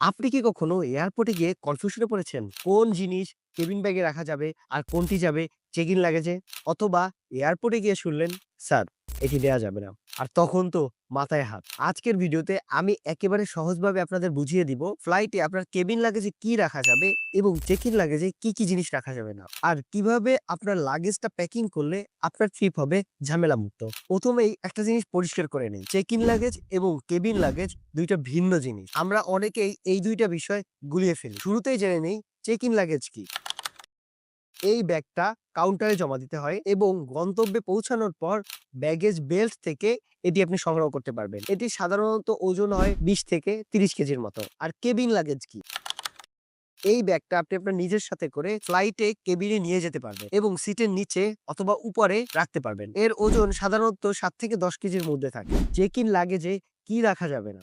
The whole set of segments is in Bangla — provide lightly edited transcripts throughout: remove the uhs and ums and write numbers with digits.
আপনি কি কখনো এয়ারপোর্টে গিয়ে কনফিউশনে পড়েছেন? কোন জিনিস কেবিন ব্যাগে রাখা যাবে আর কোনটি যাবে চেক ইন লাগেজে? অথবা এয়ারপোর্টে গিয়ে শুনলেন, "স্যার, এটি দেয়া যাবে না।" আর তখন তো মাথায় হাত। আজকের ভিডিওতে আমি একেবারে সহজভাবে আপনাদের বুঝিয়ে দিব ফ্লাইটে আপনার কেবিন লাগেজে কি রাখা যাবে এবং চেক ইন লাগেজে কি জিনিস রাখা যাবে না। আর কিভাবে আপনার লাগেজটা প্যাকিং করলে আপনার ট্রিপ হবে ঝামেলামুক্ত। ১ম এই একটা জিনিস পরিষ্কার করে নিই। চেক ইন লাগেজ এবং কেবিন লাগেজ ২ টা ভিন্ন জিনিস। আমরা অনেকেই এই ২ টা বিষয় গুলিয়ে ফেলি। শুরুতেই জেনে নেই চেক ইন লাগেজ কি? এই ব্যাগটা কাউন্টারে জমা দিতে হয় এবং গন্তব্যে পৌঁছানোর পর ব্যাগেজ বেল্ট থেকে এটি আপনি সংগ্রহ করতে পারবেন। এটি সাধারণত ওজন হয় ২০ থেকে ৩০ কেজির মতো। আর কেবিন লাগেজ কি? এই ব্যাগটা আপনি আপনার নিজের সাথে করে ফ্লাইটে কেবিনে নিয়ে যেতে পারবেন এবং সিটের নিচে অথবা উপরে রাখতে পারবেন। এর ওজন সাধারণত ৭ থেকে ১০ কেজির মধ্যে থাকে। চেক ইন লাগেজে কি রাখা যাবে না?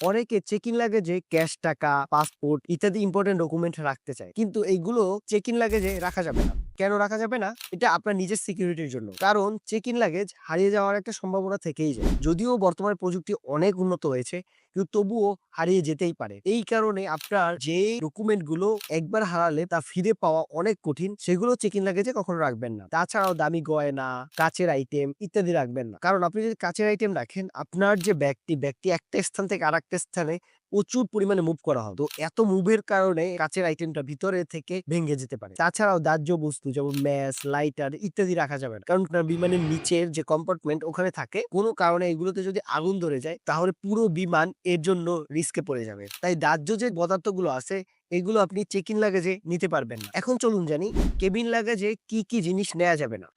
অনেকে চেক ইন লাগেজে ক্যাশ টাকা, পাসপোর্ট ইত্যাদি ইম্পোর্টেন্ট ডকুমেন্ট রাখতে চায়। কিন্তু এইগুলো চেক ইন লাগেজে রাখা যাবে না। কেন রাখা যাবে না? এটা আপনার নিজের সিকিউরিটির জন্য। কারণ চেক ইন লাগেজ হারিয়ে যাওয়ার একটা সম্ভাবনা থেকেই যায়। যদিও বর্তমানে প্রযুক্তি অনেক উন্নত হয়েছে, কিন্তু তবুও হারিয়ে যেতেই পারে। এই কারণে আপনার যে ডকুমেন্ট গুলো একবার হারালে তা ফিরে পাওয়া অনেক কঠিন, সেগুলো চেক ইন লাগেজে কখনো রাখবেন না। তাছাড়াও দামি গয়না, কাঁচের আইটেম ইত্যাদি রাখবেন না। কারণ আপনি যদি কাঁচের আইটেম রাখেন, আপনার যে ব্যাগটি একটা স্থান থেকে আরেকটা স্থানে প্রচুর পরিমাণে মুভ করা হবে। তো এত মুভের কারণে কাঁচের আইটেমটা ভিতরে থেকে ভেঙে যেতে পারে। তাছাড়াও দাহ্য বস্তু যেমন ম্যাচ, লাইটার ইত্যাদি রাখা যাবে না। কারণ আপনার বিমানের নিচের যে কম্পার্টমেন্ট ওখানে থাকে। কোন কারণে এগুলোতে যদি আগুন ধরে যায় তাহলে পুরো বিমান এর জন্য রিস্কে পড়ে যাবে। তাই দাহ্য যে পদার্থগুলো আছে এগুলো আপনি চেক ইন লাগেজে নিতে পারবেন না। এখন চলুন জানি কেবিন লাগেজে কি জিনিস নেয়া যাবে না।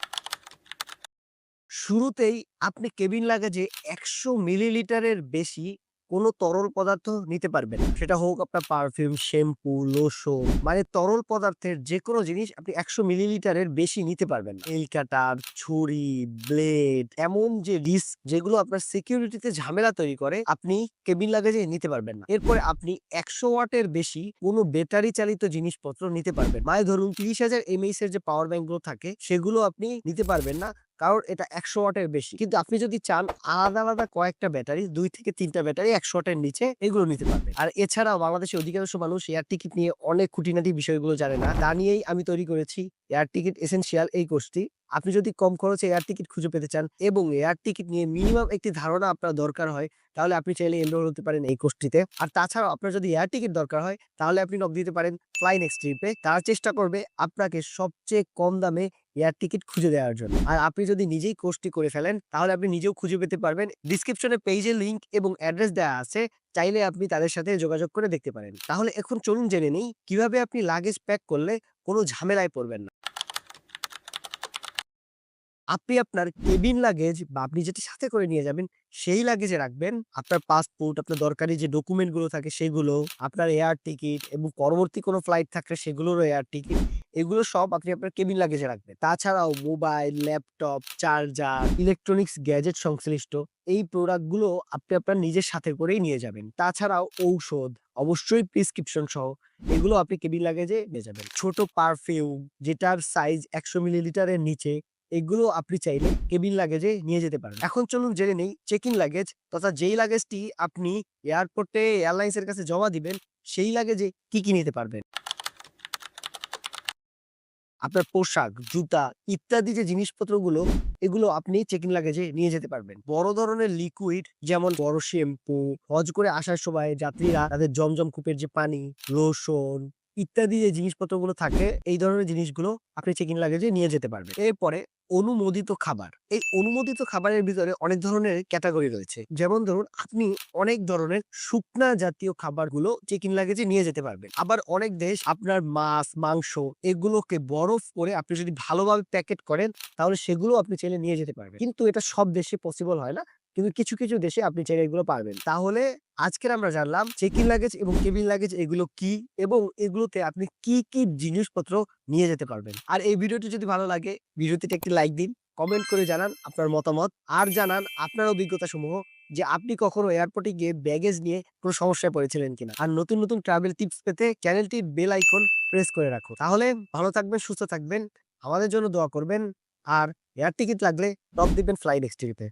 শুরুতেই আপনি কেবিন লাগেজে ১০০ মিলিলিটারের বেশি কোনো তরল পদার্থ নিতে পারবেন না। সেটা হোক আপনার পারফিউম, শ্যাম্পু, লোশন মানে তরল পদার্থের যেকোনো জিনিস আপনি ১০০ মিলিলিটারের বেশি নিতে পারবেন না। নেইল কাটার, ছুরি, ব্লেড এমন যে রিস্ক যেগুলো আপনার সিকিউরিটিতে ঝামেলা তৈরি করে আপনি কেবিন লাগেজে নিতে পারবেন না। এরপরে আপনি ১০০ ওয়াটের বেশি কোনো ব্যাটারি চালিত জিনিসপত্র নিতে পারবেন। মানে ধরুন ৩০,০০০ এমএএইচ এর যে পাওয়ার ব্যাংক গুলো থাকে সেগুলো আপনি নিতে পারবেন না। কারণ এটা ১০০ ওয়াটের বেশি। কিন্তু আপনি যদি চান আলাদা কয়েকটা ব্যাটারি ২ থেকে ৩ টা ব্যাটারি ১০০ ওয়াটের নিচে এগুলো নিতে পারবেন। আর এছাড়াও বাংলাদেশের অধিকাংশ মানুষ এয়ার টিকেট নিয়ে অনেক খুঁটিনাটি বিষয়গুলো জানে না। তা নিয়েই আমি তৈরি করেছি এয়ার টিকেট এসেনশিয়াল এই কোর্সটি। আপনি যদি কম খরচে এয়ার টিকেট খুঁজে পেতে চান এবং এয়ার টিকেট নিয়ে মিনিমাম একটি ধারণা আপনার দরকার হয়, তাহলে আপনি চাইলে এনরোল হতে পারেন এই কোর্সটিতে। আর তাছাড়াও আপনার যদি এয়ার টিকেট দরকার হয়, তাহলে আপনি নক দিতে পারেন ফ্লাই নেক্সট ট্রিপে। তারা চেষ্টা করবে আপনাকে সবচেয়ে কম দামে এয়ার টিকেট খুঁজে দেওয়ার জন্য। আর আপনি যদি নিজেই কোর্সটি করে ফেলেন, তাহলে আপনি নিজেও খুঁজে পেতে পারবেন। ডেসক্রিপশনে পেজের লিংক এবং অ্যাড্রেস দেয়া আছে। চাইলে আপনি তাদের সাথে যোগাযোগ করে দেখতে পারেন। তাহলে এখন চলুন জেনে নেই কিভাবে আপনি লাগেজ প্যাক করলে কোনো ঝামেলায় পড়বেন না। আপনি আপনার কেবিন লাগেজ বা আপনি যেটি সাথে করে নিয়ে যাবেন, সেই লাগেজে রাখবেন আপনার পাসপোর্ট, আপনার দরকারি যে ডকুমেন্ট গুলো থাকে সেগুলো, আপনার এয়ার টিকিট এবং পরবর্তী কোনো ফ্লাইট থাকলে সেগুলোরও এয়ার টিকিট। এগুলো সব আপনি আপনার কেবিন লাগেজে রাখবেন। তাছাড়াও mobile, laptop, charger, electronics gadget সংশ্লিষ্ট এই প্রোডাক্ট গুলো আপনি আপনার নিজের সাথে করেই নিয়ে যাবেন। তাছাড়াও ঔষধ, অবশ্যই প্রেসক্রিপশন সহ এগুলো আপনি কেবিন লাগেজে নিয়ে যাবেন। ছোট পারফিউম যেটার সাইজ ১০০ মিলিলিটারের নিচে এগুলো আপনি চাইলে কেবিন লাগেজে নিয়ে যেতে পারেন। এখন চলুন জেনে নেই চেক ইন লাগেজ তথা যেই লাগেজটি আপনি এয়ারপোর্টে এয়ারলাইন্স এর কাছে জমা দিবেন, সেই লাগেজে কি নিতে পারবেন। আপনার পোশাক, জুতা ইত্যাদি যে জিনিসপত্রগুলো এগুলো আপনি চেক ইন লাগেজে নিয়ে যেতে পারবেন। বড় ধরনের লিকুইড যেমন বড় শ্যাম্পু, হজ করে আসার সময় যাত্রীরা তাদের জমজম কূপের যে পানি, লোশন ইত্যাদি যে জিনিসপত্রগুলো থাকে এই ধরনের জিনিসগুলো আপনি চেক ইন লাগেজে নিয়ে যেতে পারবেন। এরপরে অনুমোদিত খাবার। এই অনুমোদিত খাবারের ভিতরে অনেক ধরনের ক্যাটেগরি রয়েছে। যেমন ধরুন আপনি অনেক ধরনের শুকনা জাতীয় খাবারগুলো চেক ইন লাগেজে নিয়ে যেতে পারবেন। আবার অনেক দেশ আপনার মাছ, মাংস এগুলোকে বরফ করে আপনি যদি ভালোভাবে প্যাকেট করেন তাহলে সেগুলো আপনি চাইলে নিয়ে যেতে পারবেন। কিন্তু এটা সব দেশে পসিবল হয় না। কিন্তু কিছু দেশে আপনি চাইলে এগুলো পারবেন। তাহলে আজকের আমরা জানলাম চেক ইন লাগেজ এবং কেবিন লাগেজ এগুলো কি এবং এগুলোতে আপনি কি জিনিসপত্র নিয়ে যেতে পারবেন। আর এই ভিডিওটি যদি ভালো লাগে ভিডিওটিতে একটি লাইক দিন, কমেন্ট করে জানান আপনার মতামত আর জানান আপনার অভিজ্ঞতা সমূহ যে আপনি কখনো এয়ারপোর্টে গিয়ে ব্যাগেজ নিয়ে কোনো সমস্যায় পড়েছিলেন কিনা। আর নতুন ট্রাভেল টিপস পেতে চ্যানেলটির বেল আইকন প্রেস করে রাখুন। তাহলে ভালো থাকবেন, সুস্থ থাকবেন। আমাদের জন্য দোয়া করবেন। আর এয়ার টিকেট লাগলে টপ দিবেন ফ্লাই নেক্সট ট্রিপে।